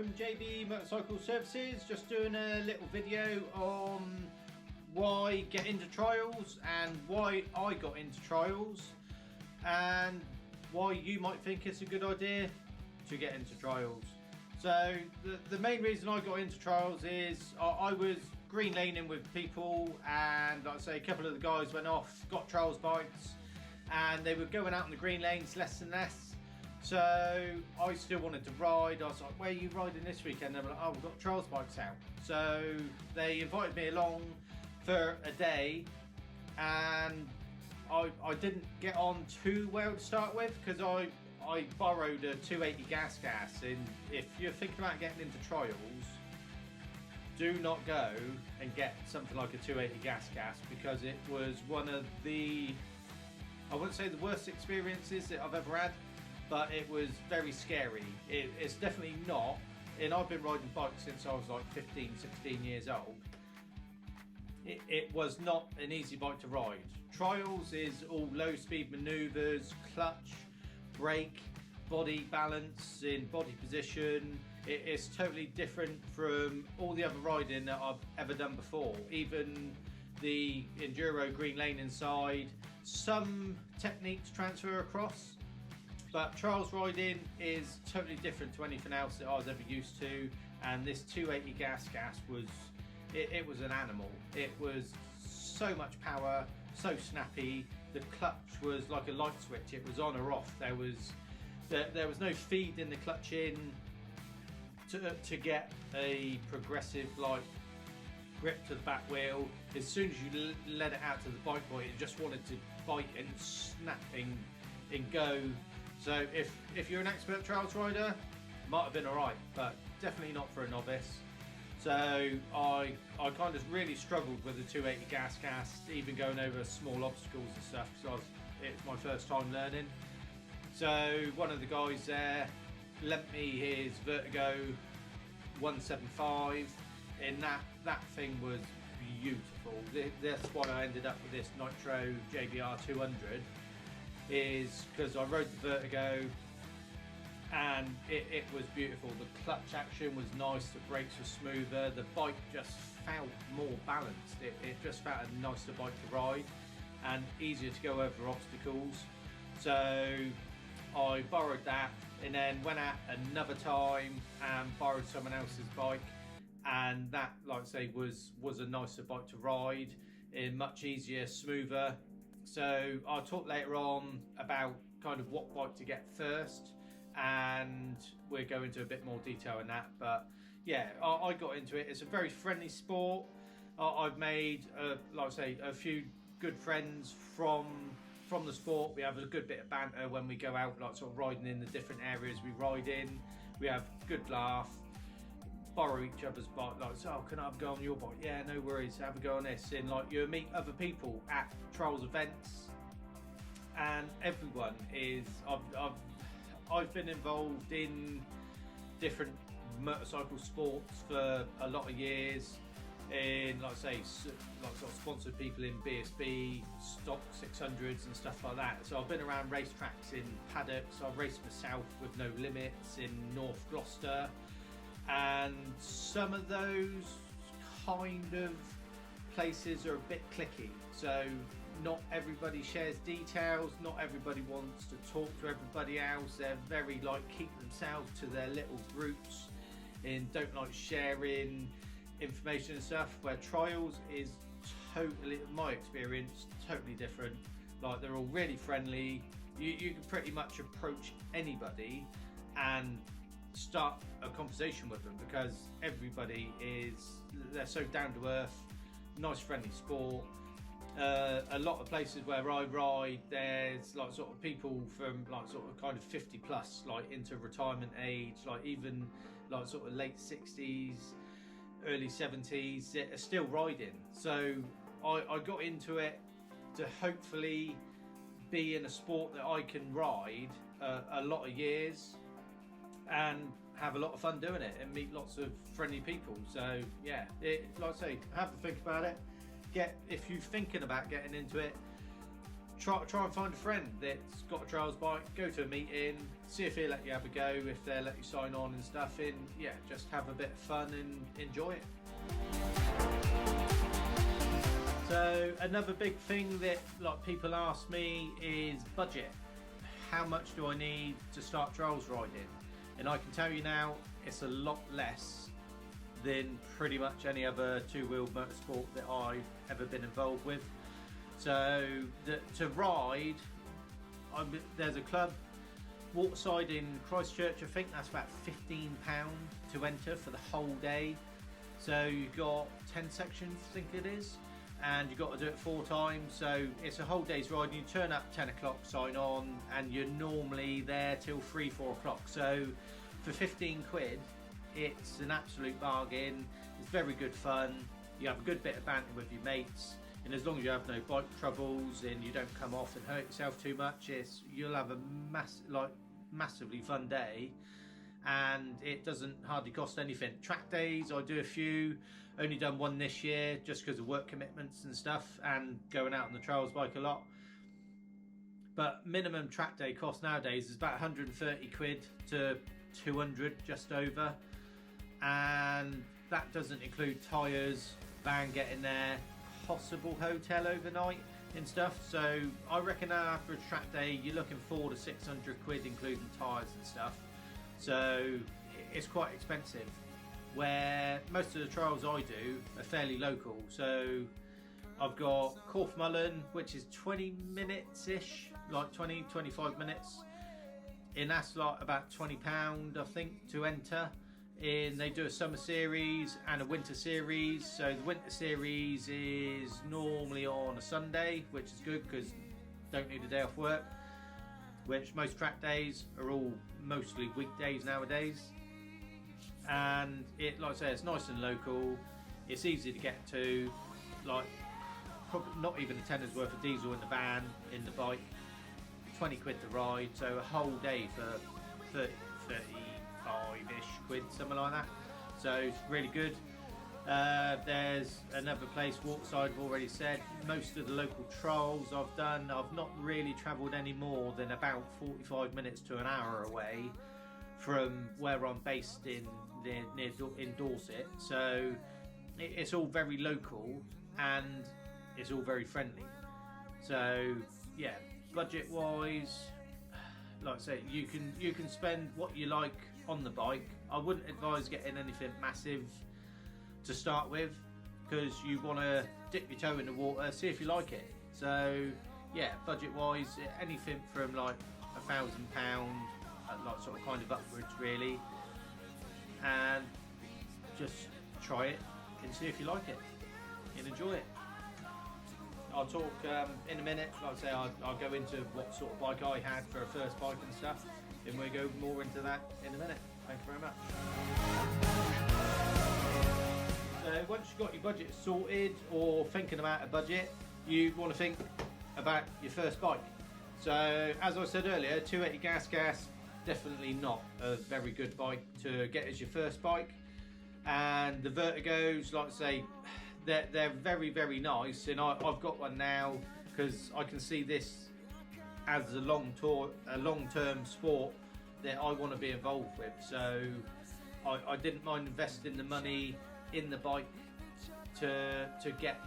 from JB Motorcycle Services, just doing a little video on why get into trials and why I got into trials and why you might think it's a good idea to get into trials. So the main reason I got into trials is I was green laning with people, and like I say, a couple of the guys went off, got trials bikes, and they were going out on the green lanes less and less. So I still wanted to ride. I was like, where are you riding this weekend? They were like, oh, we've got trials bikes out. So they invited me along for a day, and I didn't get on too well to start with because I borrowed a 280 gas, and if you're thinking about getting into trials, do not go and get something like a 280 gas because it was one of the, I wouldn't say the worst experiences that I've ever had, but it was very scary. It's definitely not, and I've been riding bikes since I was like 15, 16 years old. It was not an easy bike to ride. Trials is all low speed maneuvers, clutch, brake, body balance in body position. It's totally different from all the other riding that I've ever done before. Even the enduro green lane inside, some techniques transfer across, but trials riding is totally different to anything else that I was ever used to. And this 280 gas was, it was an animal. It was so much power, so snappy. The clutch was like a light switch. It was on or off. There was no feed in the clutch in to get a progressive like grip to the back wheel. As soon as you let it out to the bike boy, it just wanted to bite and snap and go. So if you're an expert trials rider, it might have been alright, but definitely not for a novice. So I kind of really struggled with the 280 gas, even going over small obstacles and stuff, because it's my first time learning. So one of the guys there lent me his Vertigo 175, and that thing was beautiful. That's why I ended up with this Nitro JBR 200, is because I rode the Vertigo and it was beautiful. The clutch action was nice, the brakes were smoother, the bike just felt more balanced. It just felt a nicer bike to ride and easier to go over obstacles. So I borrowed that, and then went out another time and borrowed someone else's bike, and that, like I say, was a nicer bike to ride, and much easier, smoother. So I'll talk later on about kind of what bike to get first, and we'll go into a bit more detail in that. But yeah, I got into it. It's a very friendly sport. I've made, like I say, a few good friends from the sport. We have a good bit of banter when we go out, like sort of riding in the different areas we ride in. We have good laugh, borrow each other's bike, like, so, oh, can I have a go on your bike? Yeah, no worries, have a go on this. And like, you meet other people at trials events, and everyone is, I've been involved in different motorcycle sports for a lot of years, in, like I say, like sort of sponsored people in BSB, stock 600s and stuff like that. So I've been around racetracks in paddocks. I've raced myself with No Limits in North Gloucester, and some of those kind of places are a bit cliquey. So not everybody shares details, not everybody wants to talk to everybody else. They're very like keep themselves to their little groups and don't like sharing information and stuff, where trials is totally, in my experience, totally different. Like, they're all really friendly. You can pretty much approach anybody and start a conversation with them, because everybody they're so down to earth, nice friendly sport. A lot of places where I ride, there's like sort of people from like sort of kind of 50 plus, like into retirement age, like even like sort of late 60s, early 70s that are still riding. So I got into it to hopefully be in a sport that I can ride a lot of years and have a lot of fun doing it and meet lots of friendly people. So yeah, like I say, have to think about it. If you're thinking about getting into it, try and find a friend that's got a trails bike, go to a meeting, see if he'll let you have a go, if they'll let you sign on and stuff, and yeah, just have a bit of fun and enjoy it. So another big thing that like people ask me is budget. How much do I need to start trails riding? And I can tell you now, it's a lot less than pretty much any other two-wheel motorsport that I've ever been involved with. So to ride, there's a club, Waterside in Christchurch. I think that's about £15 to enter for the whole day. So you've got 10 sections, I think it is, and you've got to do it 4 times. So it's a whole day's ride. You turn up 10 o'clock, sign on, and you're normally there till 3, 4 o'clock. So for 15 quid, it's an absolute bargain. It's very good fun. You have a good bit of banter with your mates. And as long as you have no bike troubles and you don't come off and hurt yourself too much, you'll have a massively fun day, and it doesn't hardly cost anything. Track days, I do a few, only done one this year just because of work commitments and stuff and going out on the trails bike a lot. But minimum track day cost nowadays is about 130 quid to 200, just over, and that doesn't include tyres, van getting there, possible hotel overnight and stuff. So I reckon after a track day you're looking 400 to 600 quid including tyres and stuff, so it's quite expensive, where most of the trials I do are fairly local. So I've got Corfmullen, which is 20 minutes ish, like 20-25 minutes, and that's like about £20 I think to enter. And they do a summer series and a winter series. So the winter series is normally on a Sunday, which is good because don't need a day off work, which most track days are all mostly weekdays nowadays. And it, like I say, it's nice and local, it's easy to get to, like probably not even a tenner's worth of diesel in the van, in the bike, 20 quid to ride, so a whole day for 35-ish quid, something like that. So it's really good. There's another place, Waterside, I've already said. Most of the local trials I've done, I've not really travelled any more than about 45 minutes to an hour away from where I'm based in Dorset. So it's all very local and it's all very friendly. So yeah, budget wise, like I say, you can spend what you like on the bike. I wouldn't advise getting anything massive to start with, because you want to dip your toe in the water, see if you like it. So yeah, budget wise, anything from like £1,000, like sort of kind of upwards really, and just try it and see if you like it and enjoy it. I'll talk in a minute. Like I say, I'll go into what sort of bike I had for a first bike and stuff, and we'll go more into that in a minute. Thank you very much. So once you've got your budget sorted, or thinking about a budget, you want to think about your first bike. So as I said earlier, 280 gas, definitely not a very good bike to get as your first bike. And the Vertigos, like I say, they're very, very nice, and I've got one now because I can see this as a long-term sport that I want to be involved with. So I didn't mind investing the money in the bike to get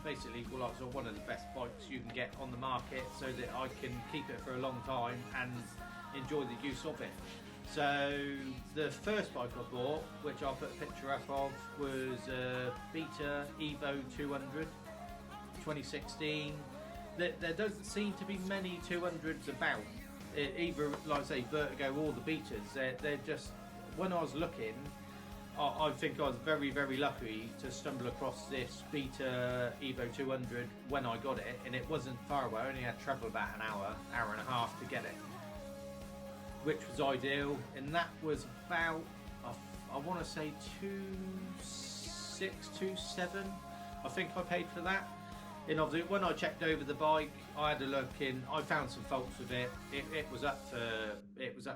basically, well, like, so one of the best bikes you can get on the market, so that I can keep it for a long time and enjoy the use of it. So the first bike I bought, which I'll put a picture up of, was a Beta Evo 200 2016. There doesn't seem to be many 200s about, either, like I say, Vertigo or the Betas. They're just, when I was looking, I think I was very, very lucky to stumble across this Beta Evo 200 when I got it, and it wasn't far away. I only had to travel about an hour and a half to get it, which was ideal. And that was about, I want to say 2,600, 2,700 I think I paid for that. And obviously when I checked over the bike, I had a look in, I found some faults with it. It was up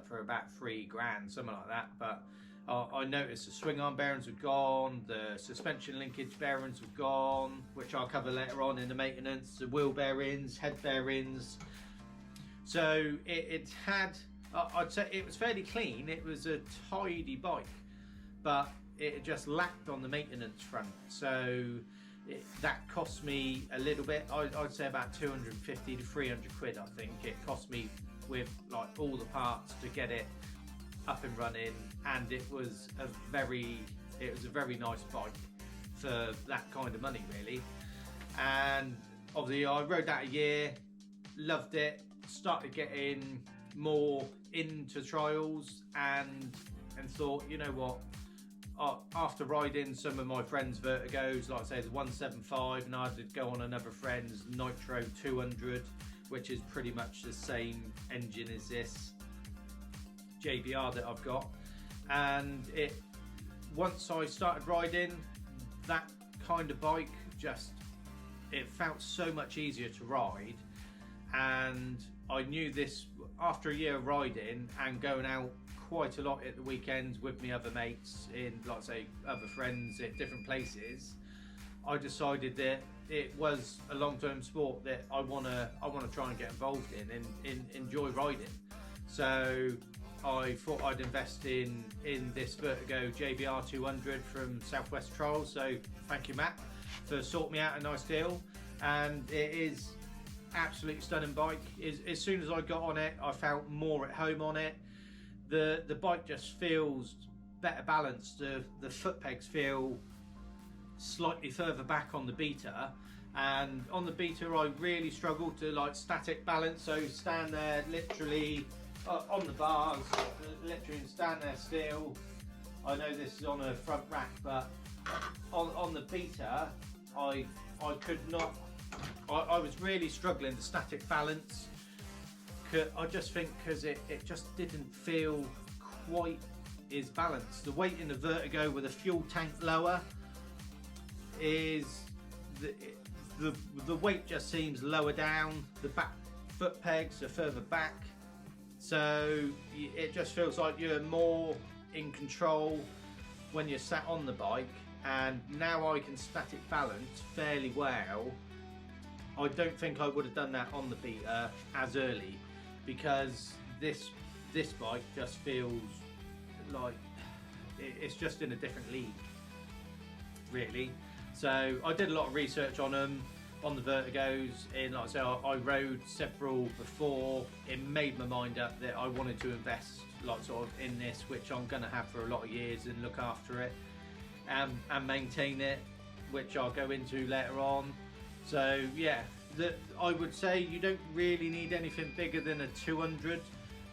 for about £3,000, something like that. But I noticed the swing arm bearings were gone, the suspension linkage bearings were gone, which I'll cover later on in the maintenance, the wheel bearings, head bearings. So it had, I'd say it was fairly clean, it was a tidy bike, but it just lacked on the maintenance front. So that cost me a little bit. I'd say about 250 to 300 quid, I think it cost me, with like all the parts to get it up and running, and it was a very nice bike for that kind of money, really. And obviously I rode that a year, loved it, started getting more into trials, and thought, you know what, after riding some of my friends' Vertigos, like I say the 175, and I had to go on another friend's Nitro 200, which is pretty much the same engine as this JBR that I've got. And once I started riding that kind of bike, it felt so much easier to ride. And I knew this after a year of riding and going out quite a lot at the weekends with my other mates, in, like I say, other friends at different places. I decided that it was a long-term sport that I wanna try and get involved in enjoy riding. So I thought I'd invest in this Vertigo JBR 200 from Southwest Trials. So thank you, Matt, for sorting me out a nice deal. And it is absolutely stunning bike. As soon as I got on it, I felt more at home on it. The bike just feels better balanced. The foot pegs feel slightly further back on the Beta, and on the Beta I really struggled to like static balance, so stand there literally on the bars, literally stand there still. I know this is on a front rack, but on the Beta I could not, I was really struggling to static balance. I just think because it just didn't feel quite as balanced. The weight in the Vertigo with a fuel tank lower is the weight just seems lower down. The back foot pegs are further back, so it just feels like you're more in control when you're sat on the bike. And now I can static balance fairly well. I don't think I would have done that on the Beta as early, because this bike just feels like it's just in a different league, really. So I did a lot of research on them, on the Vertigos, and like I say, I rode several before. It made my mind up that I wanted to invest like sort of in this, which I'm going to have for a lot of years, and look after it and maintain it, which I'll go into later on. So yeah, I would say you don't really need anything bigger than a 200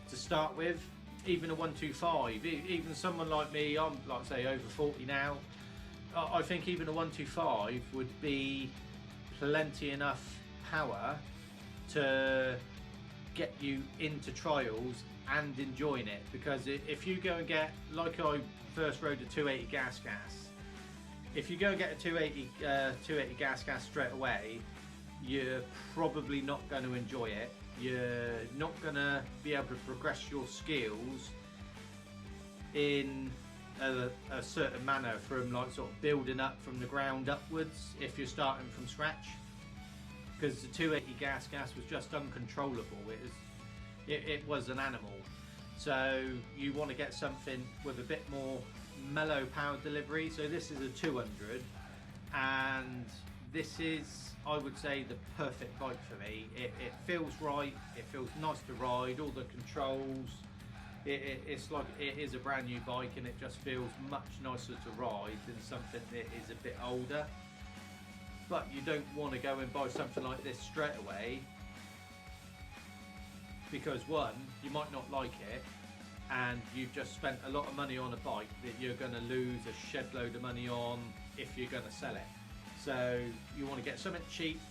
to start with. Even a 125, even someone like me, I'm like I say over 40 now, I think even a 125 would be plenty enough power to get you into trials and enjoying it. Because if you go and get, like I first rode a 280 gas, if you go and get a 280 gas straight away, you're probably not going to enjoy it. You're not going to be able to progress your skills in a certain manner from like sort of building up from the ground upwards if you're starting from scratch, because the 280 gas was just uncontrollable. It was an animal. So you want to get something with a bit more mellow power delivery. So this is a 200, and this is, I would say, the perfect bike for me. It feels right, it feels nice to ride, all the controls, it's like it is a brand new bike, and it just feels much nicer to ride than something that is a bit older. But you don't want to go and buy something like this straight away, because one, you might not like it, and you've just spent a lot of money on a bike that you're going to lose a shed load of money on if you're going to sell it. So you want to get something cheap,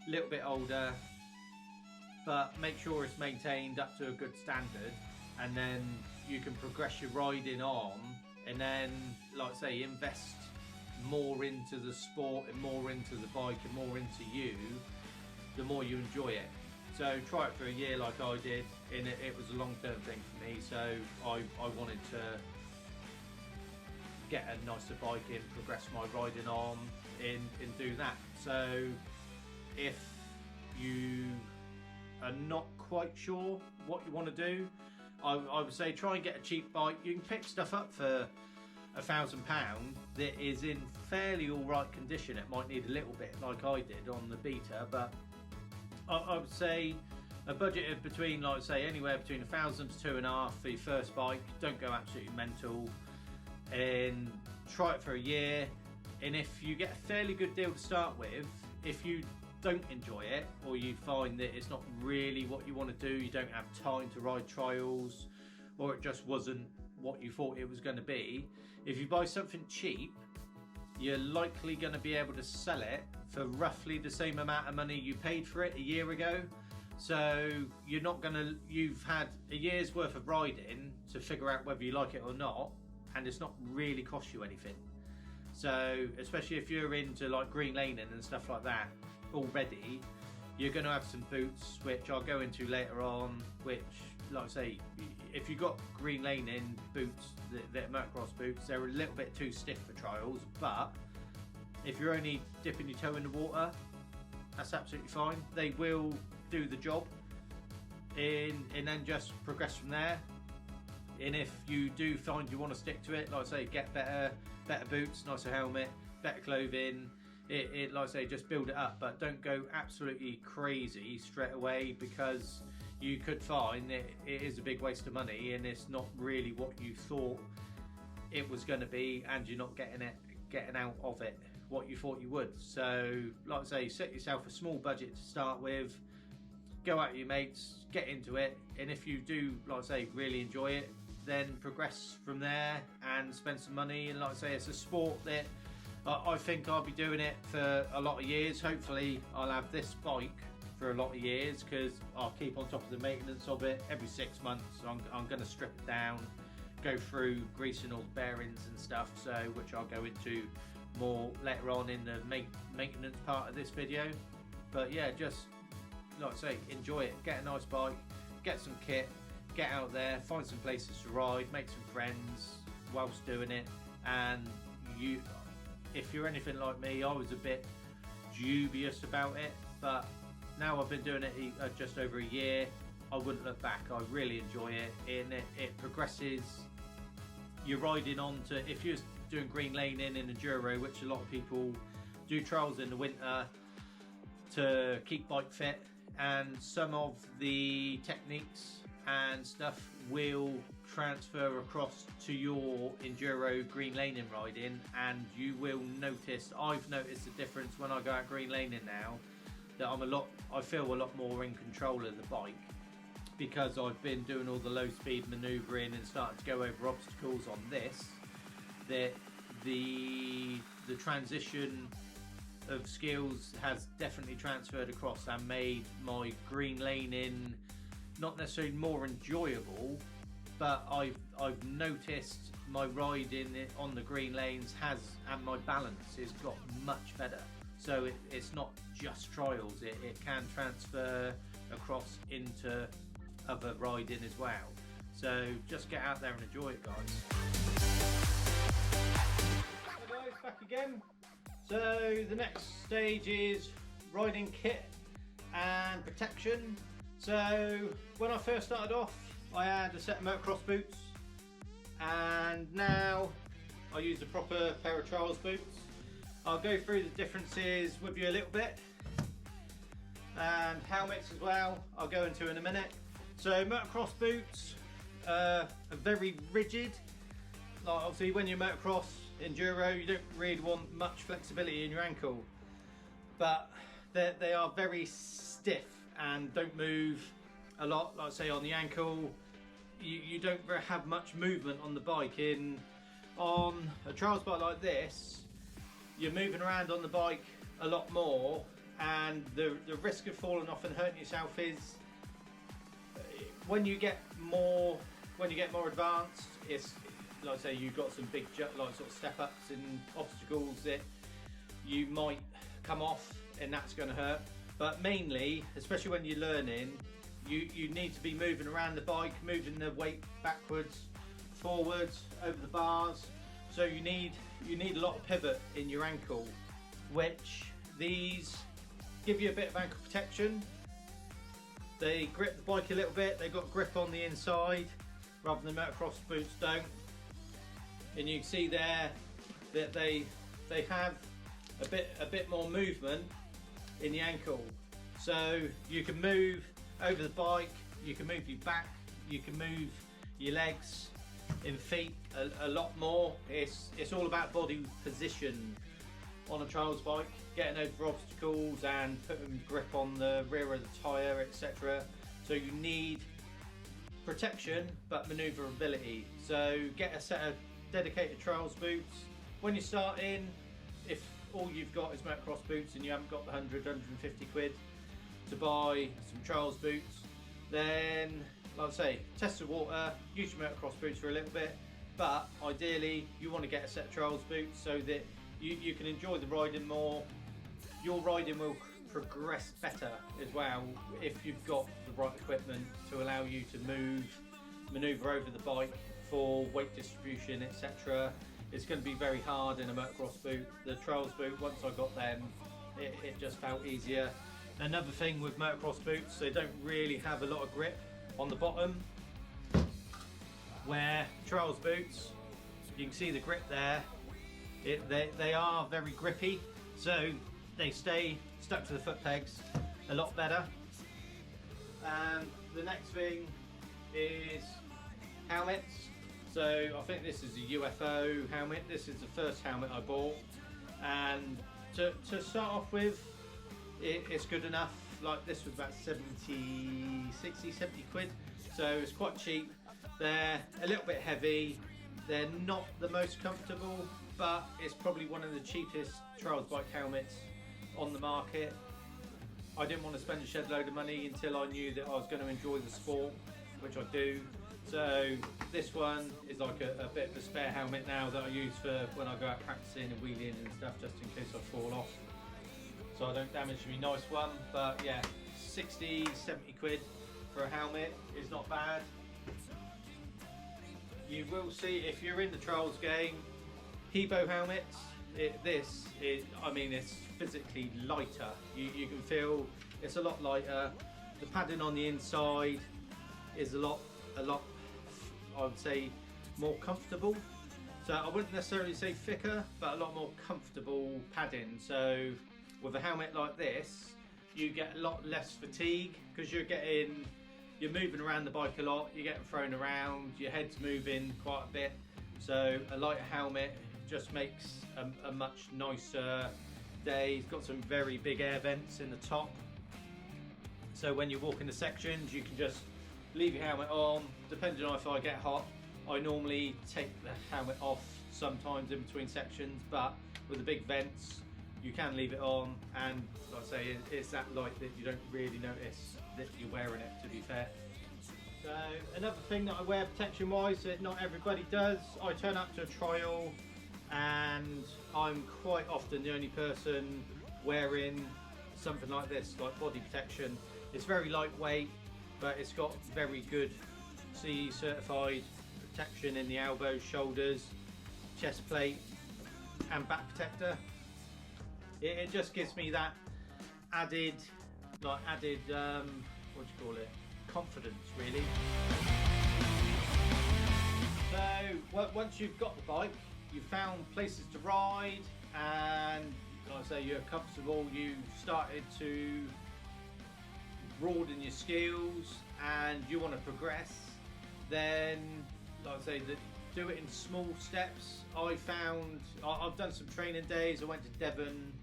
a little bit older, but make sure it's maintained up to a good standard, and then you can progress your riding on, and then, like I say, invest more into the sport and more into the bike and more into you, the more you enjoy it. So try it for a year like I did, and it was a long-term thing for me, so I wanted to get a nicer bike in, progress my riding on in do that. So if you are not quite sure what you want to do, I would say try and get a cheap bike. You can pick stuff up for £1,000 that is in fairly alright condition. It might need a little bit like I did on the Beta, but I would say a budget of between, like say, anywhere between 1,000 to 2,500 for your first bike. Don't go absolutely mental, and try it for a year. And if you get a fairly good deal to start with, if you don't enjoy it, or you find that it's not really what you want to do, you don't have time to ride trials, or it just wasn't what you thought it was going to be, if you buy something cheap, you're likely going to be able to sell it for roughly the same amount of money you paid for it a year ago. So you're not going to, you've had a year's worth of riding to figure out whether you like it or not, and it's not really cost you anything. So especially if you're into like green laning and stuff like that already, you're going to have some boots, which I'll go into later on, which, like I say, if you've got green laning boots, they're motocross boots, they're a little bit too stiff for trials, but if you're only dipping your toe in the water, that's absolutely fine. They will do the job, and then just progress from there. And if you do find you want to stick to it, like I say, get better boots, nicer helmet, better clothing. Like I say, just build it up, but don't go absolutely crazy straight away, because you could find it is a big waste of money and it's not really what you thought it was going to be, and you're not getting out of it what you thought you would. So like I say, set yourself a small budget to start with, go out with your mates, get into it, and if you do, like I say, really enjoy it, then progress from there and spend some money. And like I say, it's a sport that I think I'll be doing it for a lot of years. Hopefully I'll have this bike for a lot of years, because I'll keep on top of the maintenance of it. Every 6 months I'm going to strip it down, go through greasing all the bearings and stuff, so which I'll go into more later on in the maintenance part of this video. But yeah, just like I say, enjoy it, get a nice bike, get some kit, get out there, find some places to ride, make some friends whilst doing it. And if you're anything like me, I was a bit dubious about it, but now I've been doing it just over a year, I wouldn't look back. I really enjoy it, and it progresses. You're riding on to, if you're doing green laning in enduro, which a lot of people do trials in the winter to keep bike fit, and some of the techniques and stuff will transfer across to your enduro green laning riding, and you will notice, I've noticed a difference when I go out green laning now, that I feel a lot more in control of the bike, because I've been doing all the low speed manoeuvring and starting to go over obstacles on this, that the transition of skills has definitely transferred across and made my green laning not necessarily more enjoyable, but I've noticed my riding on the green lanes and my balance has got much better. So it's not just trials, it can transfer across into other riding as well. So just get out there and enjoy it, guys. Hi guys, back again. So the next stage is riding kit and protection. So when I first started off, I had a set of motocross boots, and now I use a proper pair of trials boots. I'll go through the differences with you a little bit, and helmets as well I'll go into in a minute. So motocross boots are very rigid. Like obviously when you're motocross enduro, you don't really want much flexibility in your ankle, but they are very stiff and don't move a lot. Like say on the ankle, you don't have much movement on the bike. On a trials bike like this, you're moving around on the bike a lot more, and the risk of falling off and hurting yourself is, when you get more advanced, it's like I say, you've got some big like sort of step ups and obstacles that you might come off, and that's going to hurt. But mainly, especially when you're learning, you need to be moving around the bike, moving the weight backwards, forwards, over the bars, So you need a lot of pivot in your ankle, which these give you a bit of ankle protection. They grip the bike a little bit, they've got grip on the inside rather than motocross boots don't. And you can see there that they have a bit more movement in the ankle. So you can move over the bike, you can move your back, you can move your legs and feet a lot more. It's all about body position on a trials bike, getting over obstacles and putting grip on the rear of the tyre, etc. So you need protection but manoeuvrability. So get a set of dedicated trials boots. When you start in, if all you've got is motocross boots and you haven't got the 150 quid to buy some trials boots, then like I say, test the water, use your motocross boots for a little bit, but ideally you want to get a set of trials boots so that you can enjoy the riding more. Your riding will progress better as well if you've got the right equipment to allow you to manoeuvre over the bike for weight distribution, etc. It's going to be very hard in a motocross boot. The trials boot, once I got them, it just felt easier. Another thing with motocross boots, they don't really have a lot of grip on the bottom, where trials boots, you can see the grip there. They are very grippy, so they stay stuck to the foot pegs a lot better. And the next thing is helmets. So I think this is a UFO helmet. This is the first helmet I bought, and to start off with, it's good enough. Like this was about 70 quid, so it's quite cheap. They're a little bit heavy, they're not the most comfortable, but it's probably one of the cheapest trials bike helmets on the market. I didn't want to spend a shed load of money until I knew that I was going to enjoy the sport, which I do. So this one is like a bit of a spare helmet now that I use for when I go out practicing and wheeling and stuff, just in case I fall off, so I don't damage my nice one. But yeah, 60, 70 quid for a helmet is not bad. You will see, if you're in the trials game, Hebo helmets, I mean, it's physically lighter. You can feel it's a lot lighter. The padding on the inside is a lot, I would say, more comfortable. So I wouldn't necessarily say thicker, but a lot more comfortable padding. So with a helmet like this, you get a lot less fatigue because you're moving around the bike a lot, you're getting thrown around, your head's moving quite a bit. So a lighter helmet just makes a much nicer day. It's got some very big air vents in the top. So when you walk in the sections, you can just leave your helmet on. Depending on if I get hot, I normally take the helmet off sometimes in between sections, but with the big vents, you can leave it on, and like I say, it's that light that you don't really notice that you're wearing it, to be fair. So another thing that I wear protection wise that not everybody does, I turn up to a trial and I'm quite often the only person wearing something like this, like body protection. It's very lightweight, but it's got very good CE certified protection in the elbows, shoulders, chest plate and back protector. It just gives me that added what do you call it, confidence really. So once you've got the bike, you've found places to ride, and like I say, you're comfortable, you've started to broaden your skills and you want to progress, then like I say, do it in small steps. I've done some training days. I went to Devon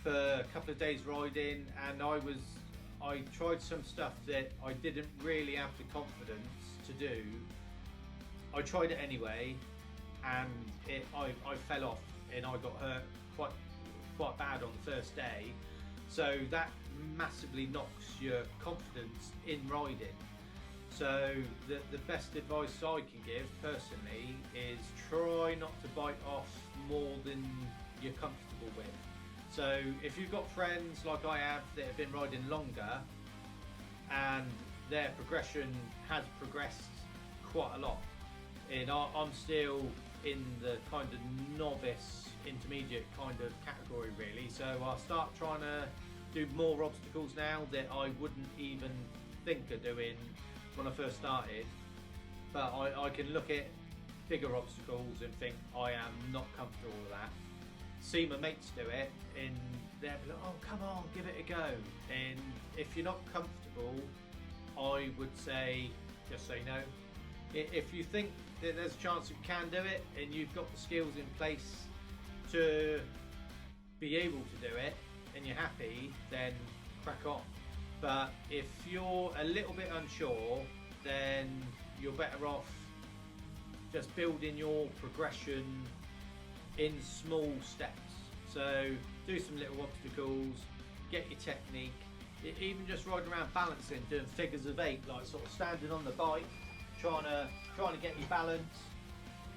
for a couple of days riding, and I tried some stuff that I didn't really have the confidence to do. I tried it anyway, and I fell off and I got hurt quite bad on the first day. So that massively knocks your confidence in riding. So the best advice I can give personally is try not to bite off more than you're comfortable with. So if you've got friends like I have that have been riding longer and their progression has progressed quite a lot, and I'm still in the kind of novice, intermediate kind of category really. So I'll start trying to do more obstacles now that I wouldn't even think of doing when I first started. But I can look at bigger obstacles and think I am not comfortable with that. See my mates do it and they'll be like, oh come on, give it a go. And if you're not comfortable, I would say just say no. If you think that there's a chance you can do it and you've got the skills in place to be able to do it and you're happy, then crack on. But if you're a little bit unsure, then you're better off just building your progression in small steps. So do some little obstacles, get your technique, even just riding around balancing, doing figures of 8, like sort of standing on the bike, trying to get your balance,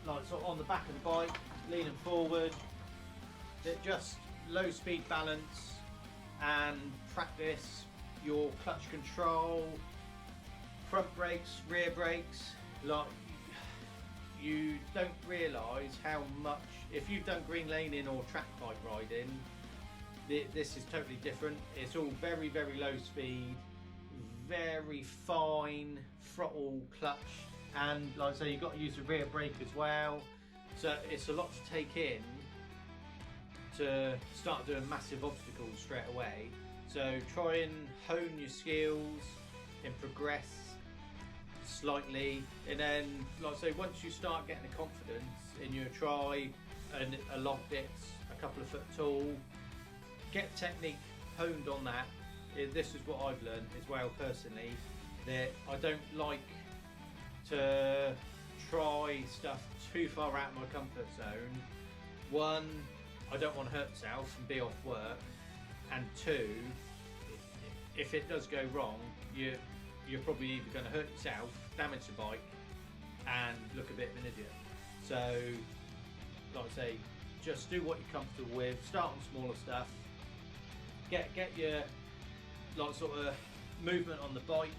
like sort of on the back of the bike, leaning forward. Just low speed balance and practice your clutch control, front brakes, rear brakes. Like, you don't realise how much, if you've done green laning or track bike riding, this is totally different. It's all very, very low speed, very fine throttle, clutch, and like I say, you've got to use the rear brake as well. So it's a lot to take in to start doing massive obstacles straight away. So try and hone your skills and progress slightly, and then like I say, once you start getting the confidence and you try a log dit's a couple of foot tall, get technique honed on that. This is what I've learned as well personally, that I don't like to try stuff too far out of my comfort zone. One, I don't want to hurt myself and be off work, and two, if it does go wrong, you're probably either going to hurt yourself, damage the bike, and look a bit of an idiot. So, like I say, just do what you're comfortable with. Start on smaller stuff. Get your like sort of movement on the bike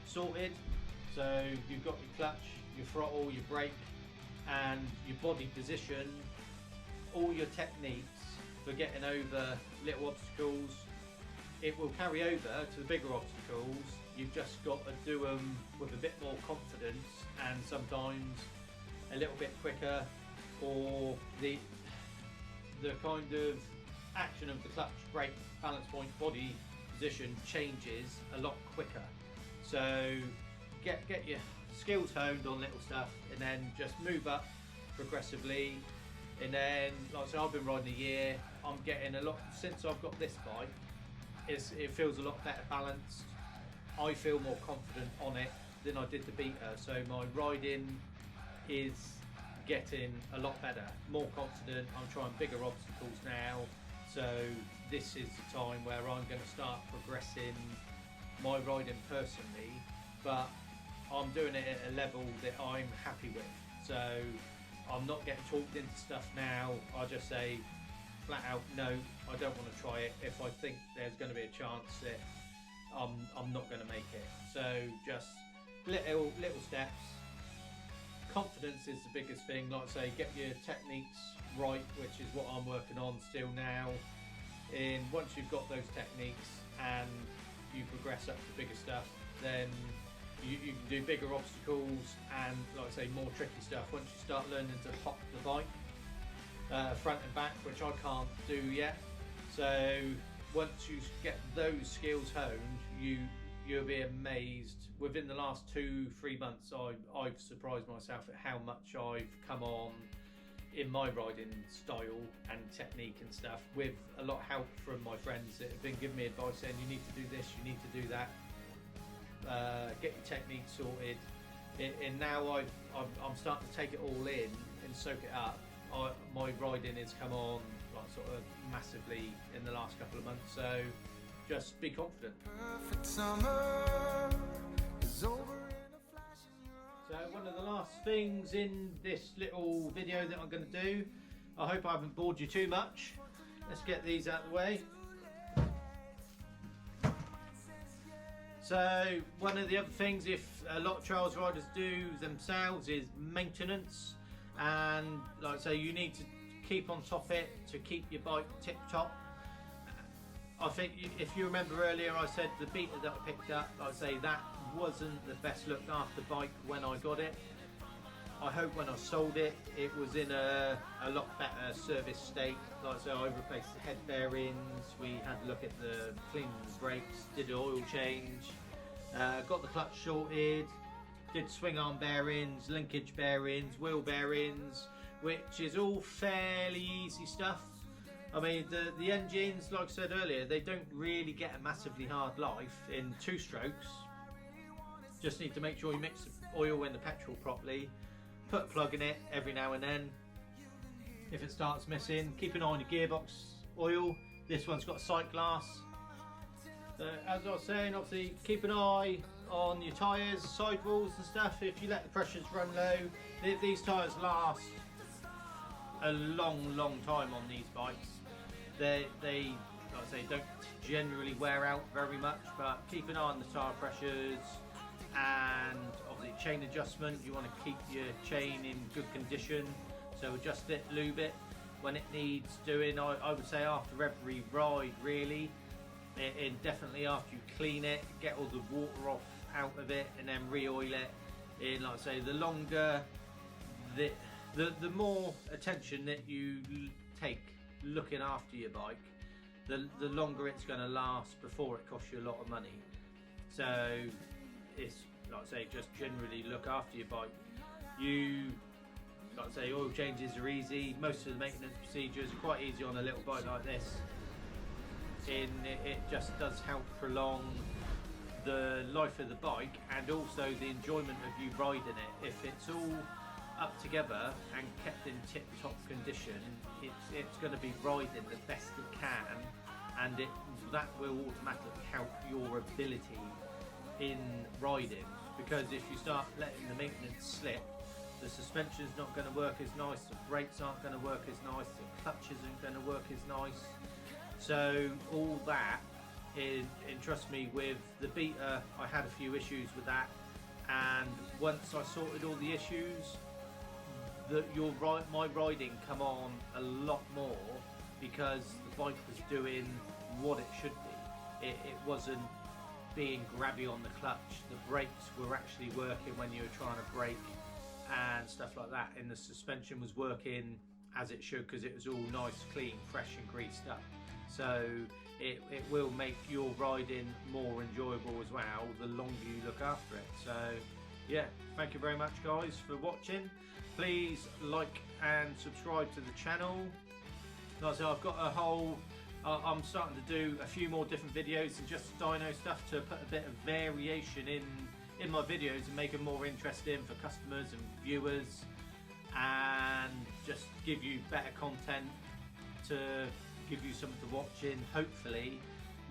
sorted. So you've got your clutch, your throttle, your brake, and your body position. All your techniques for getting over little obstacles. It will carry over to the bigger obstacles. You've just got to do them with a bit more confidence and sometimes a little bit quicker, or the kind of action of the clutch, brake, balance point, body position changes a lot quicker. So get your skills honed on little stuff and then just move up progressively. And then, like I said, I've been riding a year. I'm getting a lot, since I've got this bike, it feels a lot better balanced. I feel more confident on it than I did the Beta, so my riding is getting a lot better, more confident. I'm trying bigger obstacles now, so this is the time where I'm going to start progressing my riding personally, but I'm doing it at a level that I'm happy with. So I'm not getting talked into stuff now. I just say flat out no, I don't want to try it if I think there's going to be a chance that I'm not going to make it. So just little steps. Confidence is the biggest thing. Like I say, get your techniques right, which is what I'm working on still now. And once you've got those techniques and you progress up to bigger stuff, then you can do bigger obstacles and, like I say, more tricky stuff. Once you start learning to hop the bike front and back, which I can't do yet. So once you get those skills honed, you'll be amazed. Within the last 2-3 months, I've surprised myself at how much I've come on in my riding style and technique and stuff, with a lot of help from my friends that have been giving me advice saying you need to do this, you need to do that, get your technique sorted. And now I'm starting to take it all in and soak it up. My riding has come on like sort of massively in the last couple of months, so just be confident. Perfect summer is over in a flash. So one of the last things in this little video that I'm going to do, I hope I haven't bored you too much. Let's get these out of the way. So one of the other things, if a lot of trials riders do themselves, is maintenance. and like I say, you need to keep on top of it to keep your bike tip top. I think if you remember earlier, I said the Beta that I picked up, like I say, that wasn't the best looked after bike when I got it. I hope when I sold it, it was in a lot better service state. Like I say, I replaced the head bearings, we had a look at the cleaning the brakes, did an oil change, got the clutch sorted, did swing arm bearings, linkage bearings, wheel bearings, which is all fairly easy stuff. I mean, the engines, like I said earlier, they don't really get a massively hard life in 2 strokes. Just need to make sure you mix the oil and the petrol properly. Put a plug in it every now and then. If it starts missing, keep an eye on your gearbox oil. This one's got a sight glass. As I was saying, obviously keep an eye on your tyres, sidewalls and stuff. If you let the pressures run low, these tyres last a long time on these bikes. They like I say, don't generally wear out very much, but keep an eye on the tyre pressures. And obviously chain adjustment, you want to keep your chain in good condition, so adjust it, lube it when it needs doing. I would say after every ride really, and definitely after you clean it, get all the water off out of it and then re-oil it. And like I say, the longer the more attention that you take looking after your bike, the longer it's going to last before it costs you a lot of money. So it's like I say, just generally look after your bike. You, like I say, oil changes are easy. Most of the maintenance procedures are quite easy on a little bike like this. It just does help prolong the life of the bike and also the enjoyment of you riding it. If it's all up together and kept in tip-top condition, it's going to be riding the best it can, and that will automatically help your ability in riding. Because if you start letting the maintenance slip, the suspension's not going to work as nice, the brakes aren't going to work as nice, the clutch isn't going to work as nice. So all that is, and trust me, with the Beta I had a few issues with that, and once I sorted all the issues, my riding come on a lot more because the bike was doing what it should be. It wasn't being grabby on the clutch, the brakes were actually working when you were trying to brake and stuff like that, and the suspension was working as it should because it was all nice, clean, fresh and greased up. So it will make your riding more enjoyable as well the longer you look after it. So yeah, thank you very much guys for watching. Please like and subscribe to the channel. Like I said, I've got a whole I'm starting to do a few more different videos and just dyno stuff to put a bit of variation in my videos and make them more interesting for customers and viewers, and just give you better content to give you something to watch in, hopefully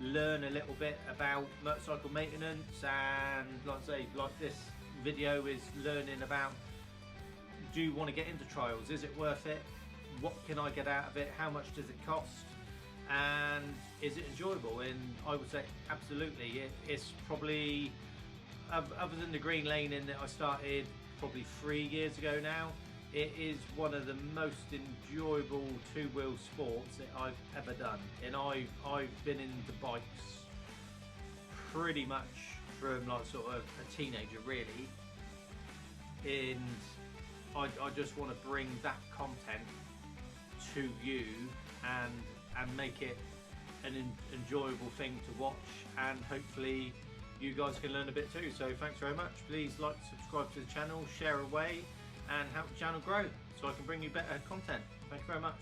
learn a little bit about motorcycle maintenance. And like I say, like this video is learning about, do you want to get into trials, is it worth it, what can I get out of it, how much does it cost, and is it enjoyable? And I would say absolutely. It's probably, other than the green laning that I started probably 3 years ago now, it is one of the most enjoyable two-wheel sports that I've ever done. And I've been into bikes pretty much from like sort of a teenager really, and I just want to bring that content to you and make it an enjoyable thing to watch, and hopefully you guys can learn a bit too. So thanks very much. Please like, subscribe to the channel, share away and help the channel grow so I can bring you better content. Thank you very much.